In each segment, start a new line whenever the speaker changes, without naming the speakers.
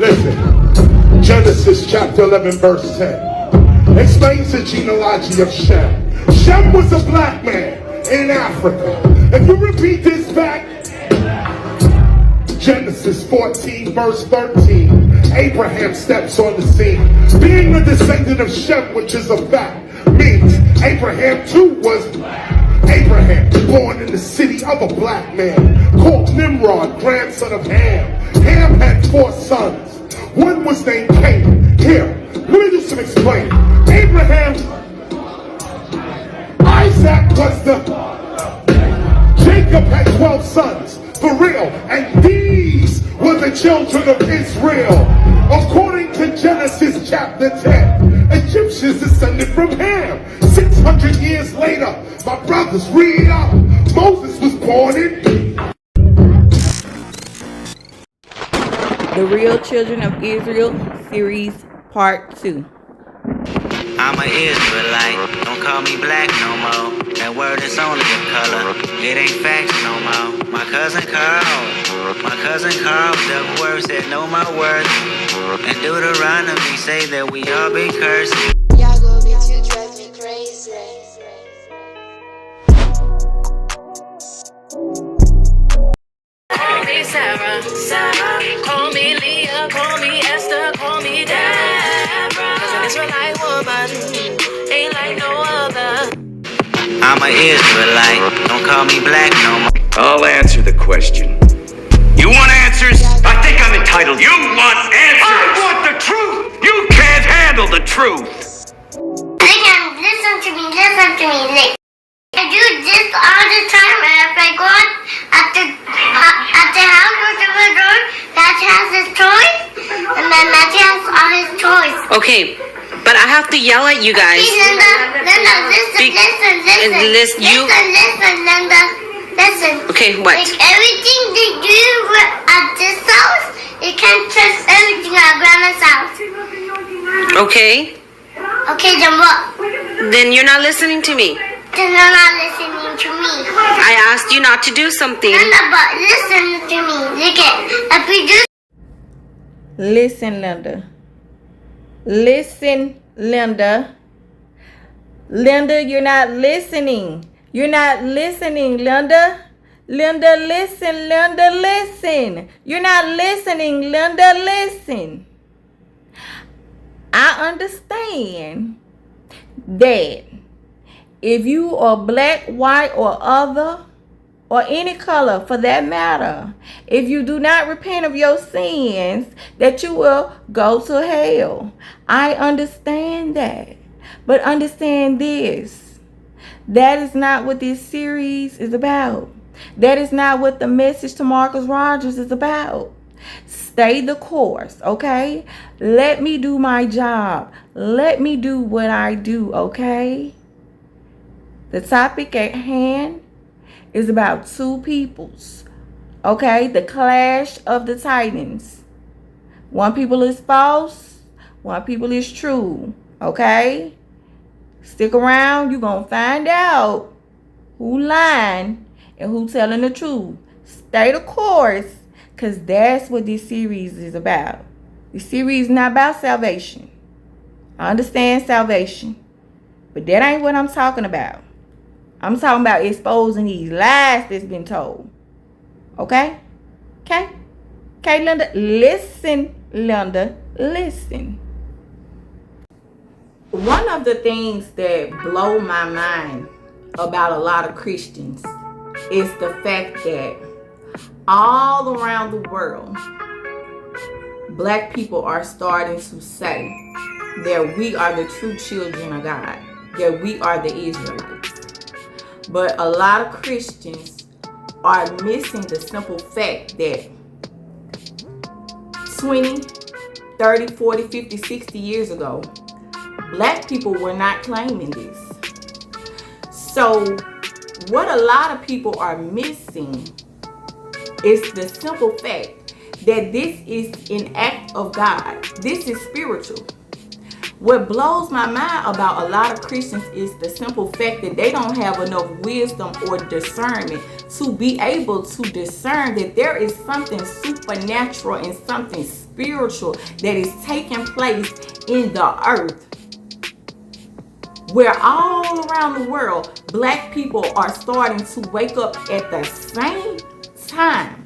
Listen, Genesis chapter 11 verse 10 explains the genealogy of Shem. Shem was a black man in Africa. If you repeat this back, Genesis 14 verse 13, Abraham steps on the scene. Being a descendant of Shem, which is a fact, means Abraham too was black. Abraham, born in the city of a black man, called Nimrod, grandson of Ham. Ham had 4 sons. One was named Cain. Here, let me do some explaining. Abraham, Isaac was the... Jacob had 12 sons, for real, and these were the children of Israel. According to Genesis chapter 10, Egyptians descended from Ham. 600 years later, my brothers, read up. Moses was born in...
The Real Children of Israel series part 2.
I'm an Israelite, don't call me black no more. That word is only a color, it ain't facts no more. My cousin Carl, the word said know my worth. And Deuteronomy say that we all been cursed.
Y'all go get you, drive me crazy.
Call me Sarah, call me Leah, call me Esther, call me Deborah. 'Cause an Israelite woman ain't like no other.
I'm an Israelite, don't call me black no more.
I'll answer the question. You want answers? I think I'm entitled. You want answers? I want the truth! You can't handle the truth!
Listen to me. I do this all the time, and if I go at the house with the door, Matthew has his toys, and then Matthew has all his toys.
Okay, but I have to yell at you guys.
Linda, listen, Linda, listen.
Okay, what?
Like everything they do at this house, you can't trust everything at Grandma's house.
Okay,
Okay, then what?
then you're not listening to me.
Then you're not listening to me.
I asked you not to do something.
Linda, but listen to me. Look at if we do.
Listen, Linda. Listen, Linda. Linda, you're not listening. You're not listening, Linda. Linda, listen. Linda, listen. You're not listening, Linda. Listen. I understand that if you are black, white, or other, or any color for that matter, if you do not repent of your sins, that you will go to hell. I understand that. But understand this. That is not what this series is about. That is not what the message to Marcus Rogers is about. Stay the course, okay? Let me do my job. Let me do what I do, okay? The topic at hand is about 2 peoples, okay? The clash of the titans. One people is false, one people is true, okay? Stick around, you're going to find out who lying and who telling the truth. Stay the course, because that's what this series is about. This series is not about salvation. I understand salvation, but that ain't what I'm talking about. I'm talking about exposing these lies that's been told. Okay? Okay? Okay, Linda? Listen, Linda. Listen. One of the things that blow my mind about a lot of Christians is the fact that all around the world, black people are starting to say that we are the true children of God, that we are the Israelites. But a lot of Christians are missing the simple fact that 20, 30, 40, 50, 60 years ago, black people were not claiming this. So what a lot of people are missing is the simple fact that this is an act of God. This is spiritual. What blows my mind about a lot of Christians is the simple fact that they don't have enough wisdom or discernment to be able to discern that there is something supernatural and something spiritual that is taking place in the earth, where all around the world, black people are starting to wake up at the same time,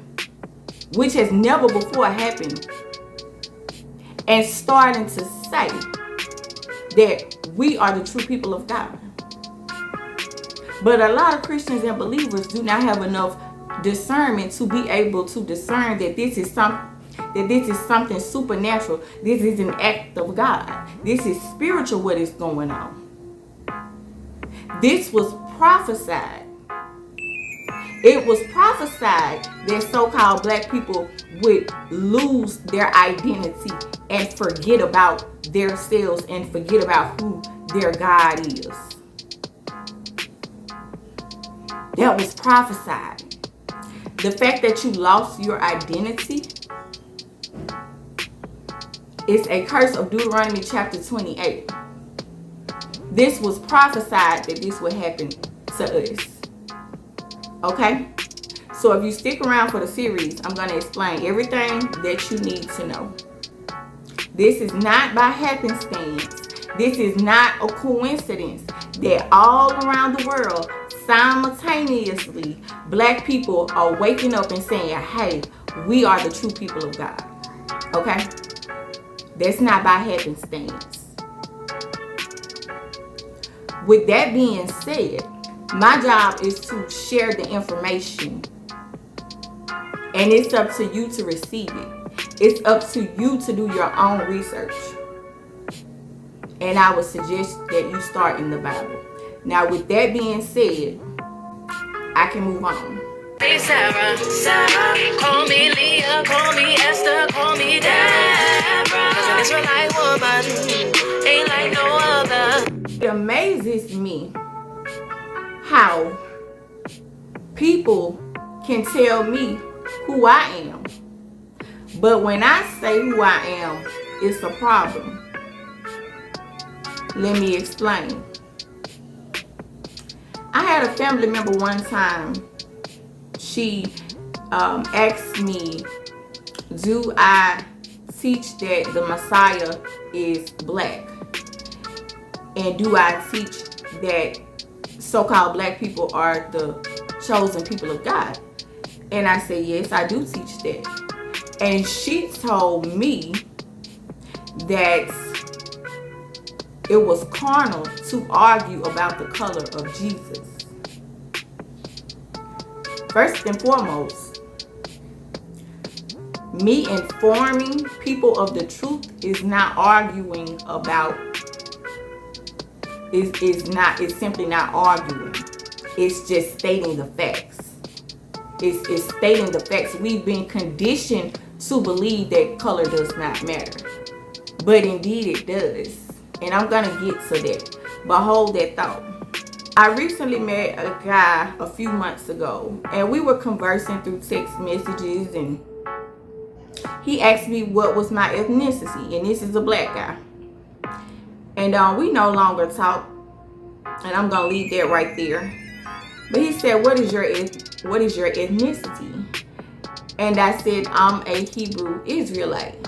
which has never before happened, and starting to say that we are the true people of God. But a lot of Christians and believers do not have enough discernment to be able to discern that this is something supernatural. This is an act of God. This is spiritual, what is going on. This was prophesied. It was prophesied that so-called black people would lose their identity and forget about themselves and forget about who their God is. That was prophesied. The fact that you lost your identity is a curse of Deuteronomy chapter 28. This was prophesied that this would happen to us. Okay? So if you stick around for the series, I'm going to explain everything that you need to know. This is not by happenstance. This is not a coincidence that all around the world, simultaneously, black people are waking up and saying, hey, we are the true people of God. Okay? That's not by happenstance. With that being said, my job is to share the information, and it's up to you to receive it. It's up to you to do your own research. And I would suggest that you start in the Bible. Now, with that being said, I can move on.
Hey Sarah, call me Leah, call me Esther, call me Deborah. 'Cause an Israelite woman ain't like no other.
It amazes me how people can tell me who I am, but when I say who I am, it's a problem. Let me explain. I had a family member one time. She asked me, do I teach that the Messiah is black? And do I teach that so-called black people are the chosen people of God? And I said, yes, I do teach that. And she told me that it was carnal to argue about the color of Jesus. First and foremost, me informing people of the truth is not arguing about, it's simply not arguing. It's just stating the facts. It's stating the facts. We've been conditioned to believe that color does not matter. But indeed it does. And I'm going to get to that. But hold that thought. I recently met a guy a few months ago, and we were conversing through text messages, and he asked me what was my ethnicity, and this is a black guy. And we no longer talk, and I'm gonna leave that right there. But he said, what is your ethnicity? And I said, I'm a Hebrew Israelite.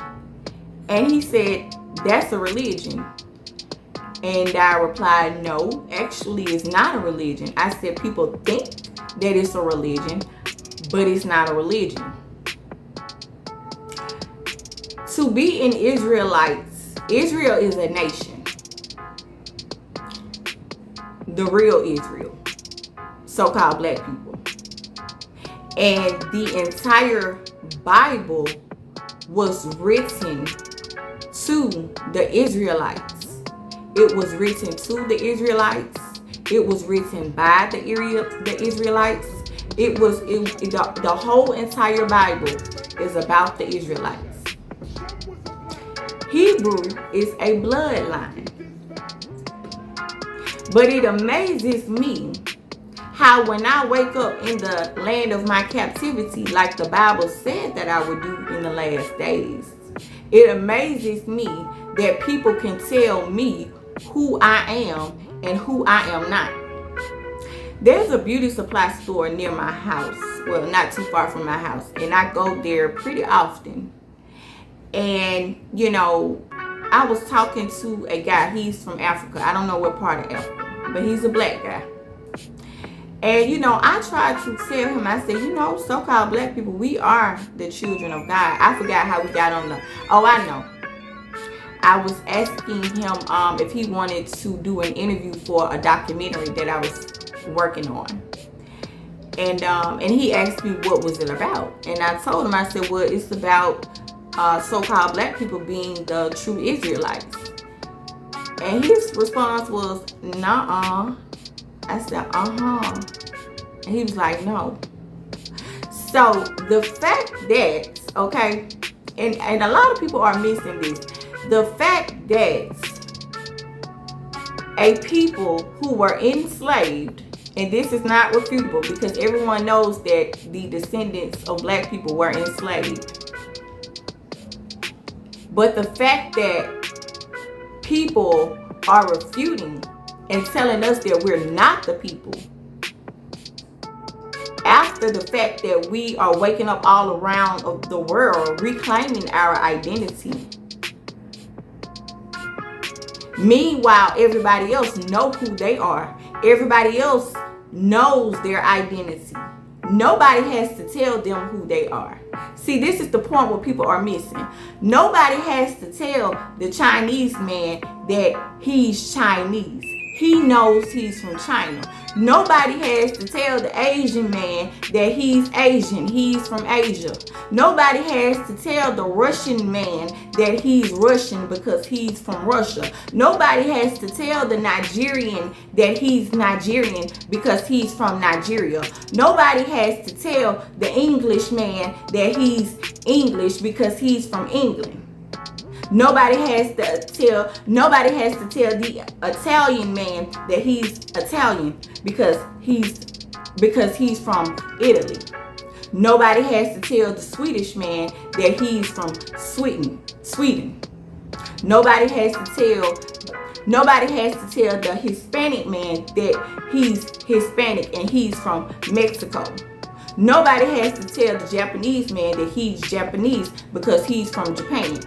And he said, that's a religion. And I replied, no, actually it's not a religion. I said, people think that it's a religion, but it's not a religion. To be an Israelite, Israel is a nation. The real Israel, so-called black people. And the entire Bible was written to the Israelites. It was written to the Israelites. It was written by the Israelites. The whole entire Bible is about the Israelites. Hebrew is a bloodline. But it amazes me how when I wake up in the land of my captivity, like the Bible said that I would do in the last days, It amazes me that people can tell me who I am and who I am not. There's a beauty supply store near my house. Well, not too far from my house. And I go there pretty often. And, you know, I was talking to a guy. He's from Africa. I don't know what part of Africa, but he's a black guy. And, you know, I tried to tell him, I said, you know, so-called black people, we are the children of God. I forgot how we got on the, oh, I know. I was asking him if he wanted to do an interview for a documentary that I was working on. And he asked me what was it about. And I told him, I said, well, it's about so-called black people being the true Israelites. And his response was, nuh-uh. I said, uh-huh. And he was like, no. So the fact that, okay, and a lot of people are missing this. The fact that a people who were enslaved, and this is not refutable because everyone knows that the descendants of black people were enslaved. But the fact that people are refuting and telling us that we're not the people, after the fact that we are waking up all around of the world, reclaiming our identity. Meanwhile, everybody else know who they are. Everybody else knows their identity. Nobody has to tell them who they are. See, this is the point where people are missing. Nobody has to tell the Chinese man that he's Chinese. He knows he's from China. Nobody has to tell the Asian man that he's Asian. He's from Asia. Nobody has to tell the Russian man that he's Russian because he's from Russia. Nobody has to tell the Nigerian that he's Nigerian because he's from Nigeria. Nobody has to tell the English man that he's English because he's from England. Nobody has to tell the Italian man that he's Italian because he's from Italy. Nobody has to tell the Swedish man that he's from Sweden. Nobody has to tell the Hispanic man that he's Hispanic and he's from Mexico. Nobody has to tell the Japanese man that he's Japanese because he's from Japan.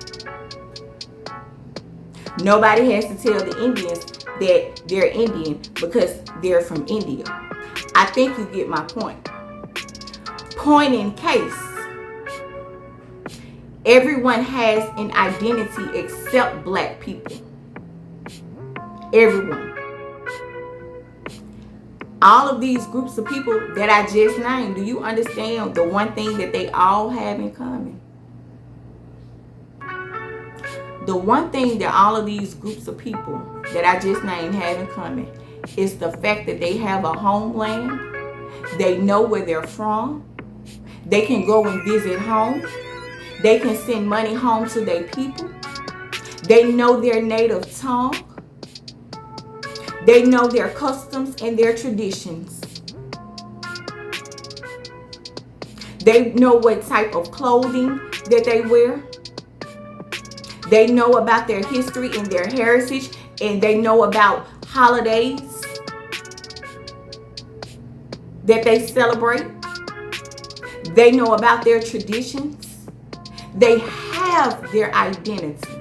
Nobody has to tell the Indians that they're Indian because they're from India. I think you get my point. Point in case, everyone has an identity except black people. Everyone. All of these groups of people that I just named, do you understand the one thing that they all have in common? The one thing that all of these groups of people that I just named have in common is the fact that they have a homeland. They know where they're from. They can go and visit home. They can send money home to their people. They know their native tongue. They know their customs and their traditions. They know what type of clothing that they wear. They know about their history and their heritage, and they know about holidays that they celebrate. They know about their traditions. They have their identity.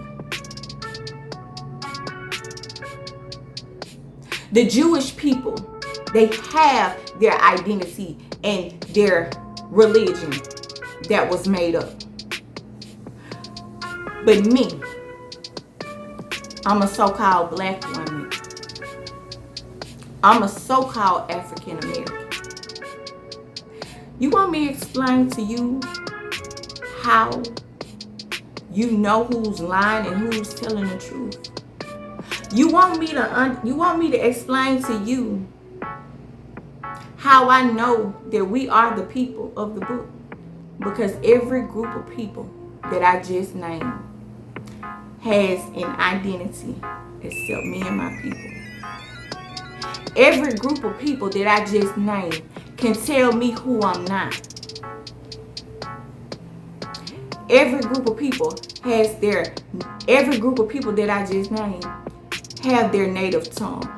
The Jewish people, they have their identity and their religion that was made up. But me, I'm a so-called black woman. I'm a so-called African American. You want me to explain to you how you know who's lying and who's telling the truth? You want me to explain to you how I know that we are the people of the book? Because every group of people that I just named has an identity except me and my people. Every group of people that I just named can tell me who I'm not. every group of people every group of people that I just named have their native tongue.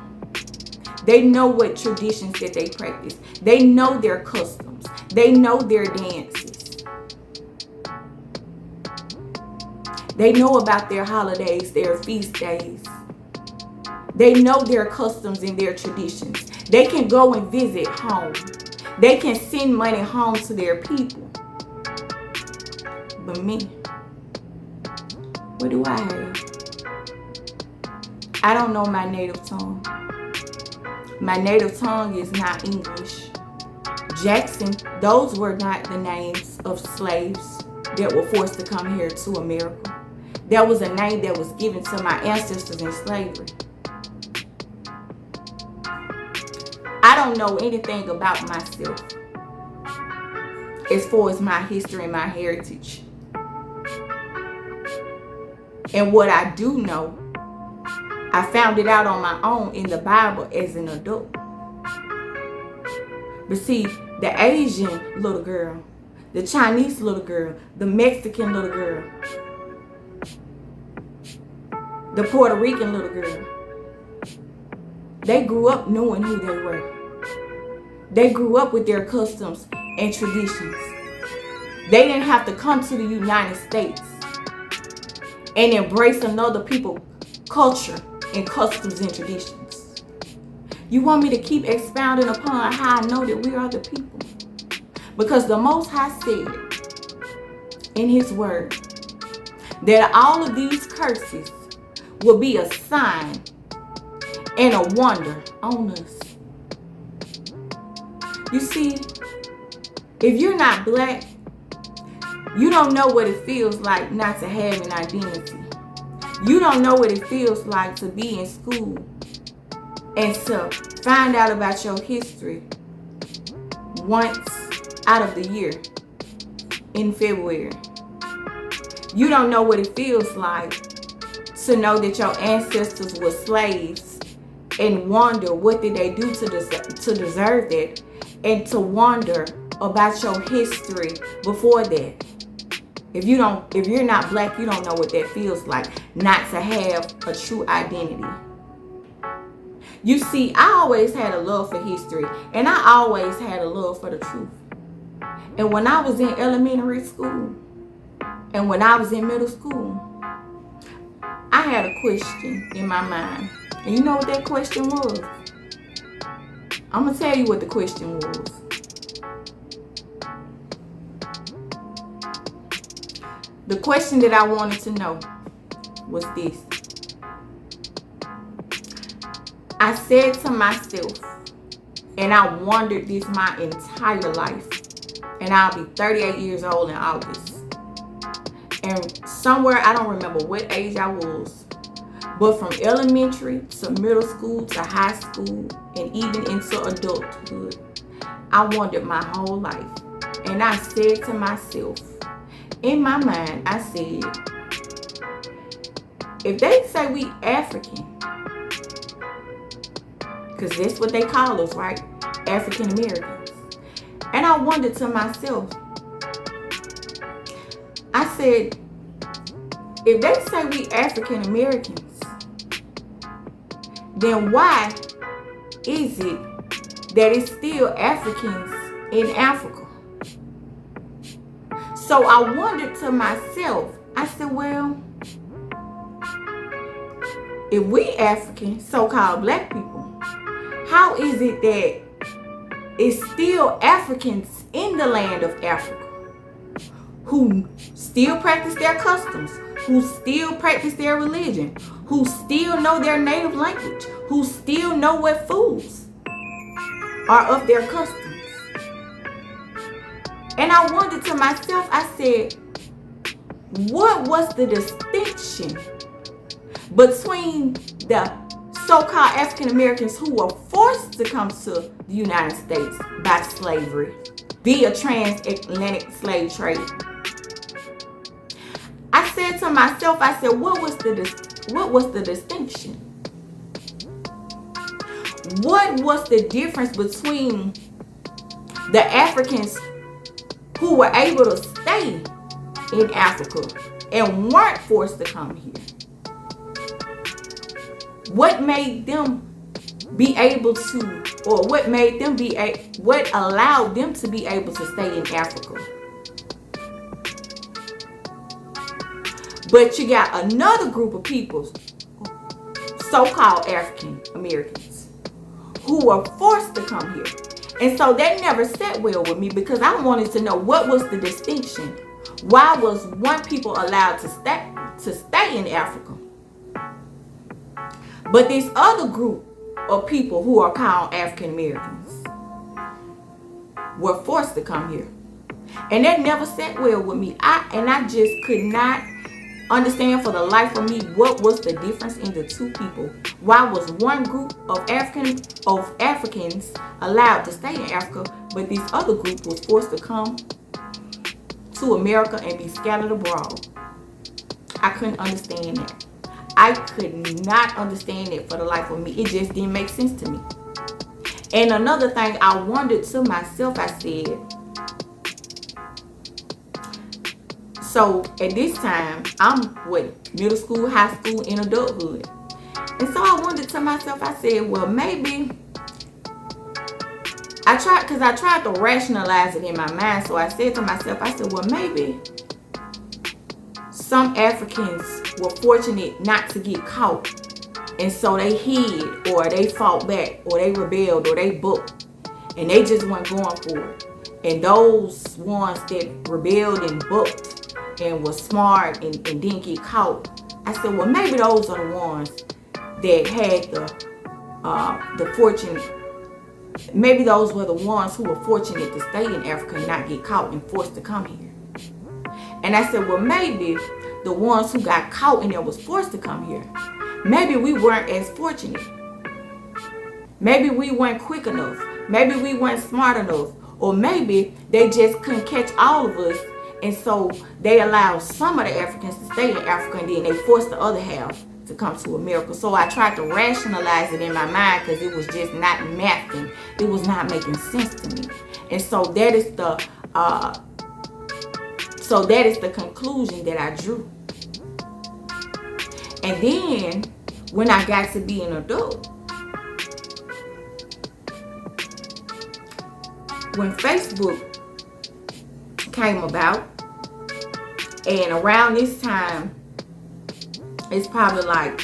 They know what traditions that they practice. They know their customs. They know their dances. They know about their holidays, their feast days. They know their customs and their traditions. They can go and visit home. They can send money home to their people. But me, what do I have? I don't know my native tongue. My native tongue is not English. Jackson, those were not the names of slaves that were forced to come here to America. That was a name that was given to my ancestors in slavery. I don't know anything about myself as far as my history and my heritage. And what I do know, I found it out on my own in the Bible as an adult. But see, the Asian little girl, the Chinese little girl, the Mexican little girl, the Puerto Rican little girl, they grew up knowing who they were. They grew up with their customs and traditions. They didn't have to come to the United States and embrace another people's culture and customs and traditions. You want me to keep expounding upon how I know that we are the people? Because the Most High said in His Word that all of these curses will be a sign and a wonder on us. You see, if you're not black, you don't know what it feels like not to have an identity. You don't know what it feels like to be in school and to find out about your history once out of the year in February. You don't know what it feels like to know that your ancestors were slaves and wonder what did they do to deserve that, and to wonder about your history before that. If you're not black, you don't know what that feels like, not to have a true identity. You see, I always had a love for history, and I always had a love for the truth. And when I was in elementary school, and when I was in middle school, I had a question in my mind. And you know what that question was? I'm going to tell you what the question was. The question that I wanted to know was this. I said to myself, and I wondered this my entire life, and I'll be 38 years old in August. And somewhere, I don't remember what age I was, but from elementary to middle school to high school and even into adulthood, I wondered my whole life. And I said to myself, in my mind, I said, if they say we African, because that's what they call us, right? African Americans. And I wondered to myself, I said, if they say we African Americans, then why is it that it's still Africans in Africa? So I wondered to myself, I said, well, if we African, so-called black people, how is it that it's still Africans in the land of Africa who still practice their customs, who still practice their religion, who still know their native language, who still know what foods are of their customs? And I wondered to myself, I said, what was the distinction between the so-called African Americans who were forced to come to the United States by slavery via transatlantic slave trade? I said to myself, I said, what was the distinction? What was the difference between the Africans who were able to stay in Africa and weren't forced to come here? What made them be able to, or what allowed them to be able to stay in Africa? But you got another group of people, so-called African Americans, who were forced to come here. And so that never sat well with me, because I wanted to know what was the distinction. Why was one people allowed to stay in Africa, but this other group of people who are called African Americans were forced to come here? And that never sat well with me. I just could not understand for the life of me what was the difference in the two people. Why was one group of Africans allowed to stay in Africa, but this other group was forced to come to America and be scattered abroad? I couldn't understand that. I could not understand it for the life of me. It just didn't make sense to me. And another thing, I wondered to myself, I said, so at this time, I'm middle school, high school, and adulthood. And so I wondered to myself, I said, well, maybe, I tried to rationalize it in my mind. So I said to myself, I said, well, maybe some Africans were fortunate not to get caught. And so they hid, or they fought back, or they rebelled, or they booked. And they just weren't going for it. And those ones that rebelled and booked and was smart and didn't get caught, I said, well, maybe those are the ones that had the fortune. Maybe those were the ones who were fortunate to stay in Africa and not get caught and forced to come here. And I said, well, maybe the ones who got caught and that was forced to come here, maybe we weren't as fortunate. Maybe we weren't quick enough. Maybe we weren't smart enough. Or maybe they just couldn't catch all of us. And so they allowed some of the Africans to stay in Africa, and then they forced the other half to come to America. So I tried to rationalize it in my mind, because it was just not mathing. It was not making sense to me. And so that is the conclusion that I drew. And then when I got to be an adult, when Facebook came about, and around this time, it's probably like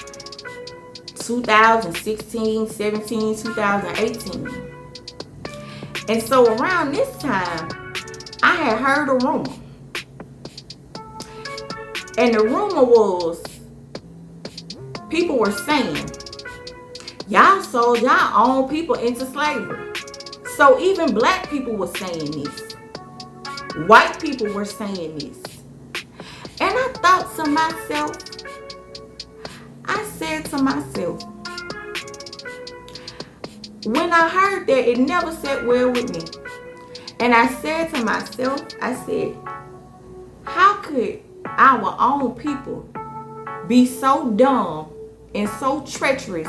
2016, 17, 2018. And so around this time, I had heard a rumor. And the rumor was, people were saying, y'all sold y'all own people into slavery. So even black people were saying this. White people were saying this. And I thought to myself, I said to myself, when I heard that, it never sat well with me. And I said to myself, I said, how could our own people be so dumb and so treacherous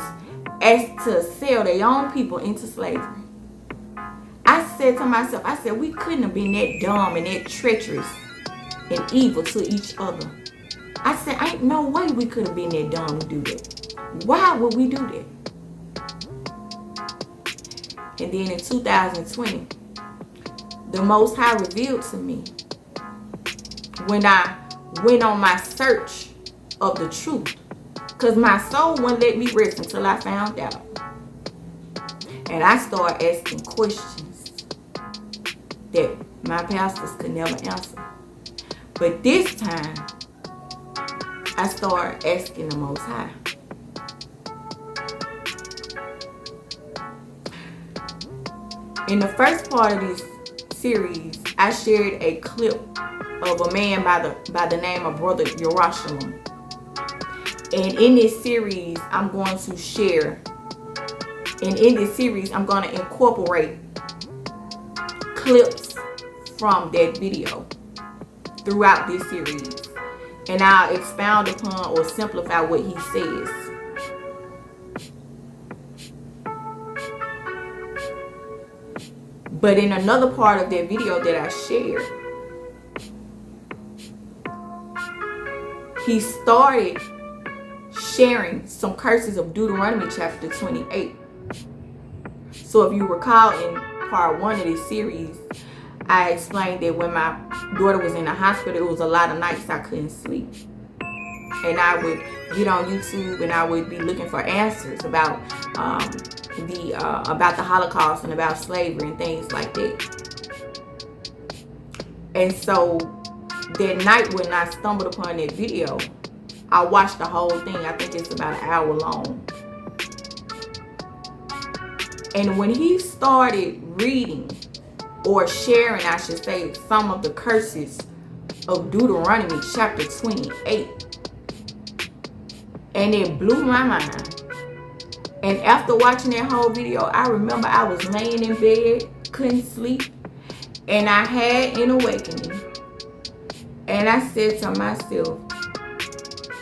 as to sell their own people into slavery? I said to myself, I said, we couldn't have been that dumb and that treacherous and evil to each other. I said, ain't no way we could have been that dumb to do that. Why would we do that? And then in 2020, the Most High revealed to me, when I went on my search of the truth, because my soul wouldn't let me rest until I found out. And I started asking questions that my pastors could never answer. But this time, I started asking the Most High. In the first part of this series, I shared a clip of a man by the name of Brother Yerushalayim. And in this series, I'm going to share, and in this series, I'm going to incorporate clips from that video throughout this series. And I'll expound upon or simplify what he says. But in another part of that video that I shared, he started sharing some curses of Deuteronomy chapter 28. So if you recall, in part 1 of this series, I explained that when my daughter was in the hospital, it was a lot of nights I couldn't sleep. And I would get on YouTube and I would be looking for answers about the Holocaust and about slavery and things like that. And so that night when I stumbled upon that video, I watched the whole thing. I think it's about an hour long. And when he started reading, or sharing, I should say, some of the curses of Deuteronomy chapter 28, and it blew my mind. And after watching that whole video, I remember I was laying in bed, couldn't sleep, and I had an awakening. And I said to myself,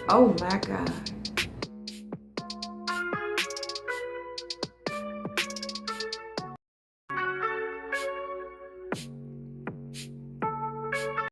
oh my God,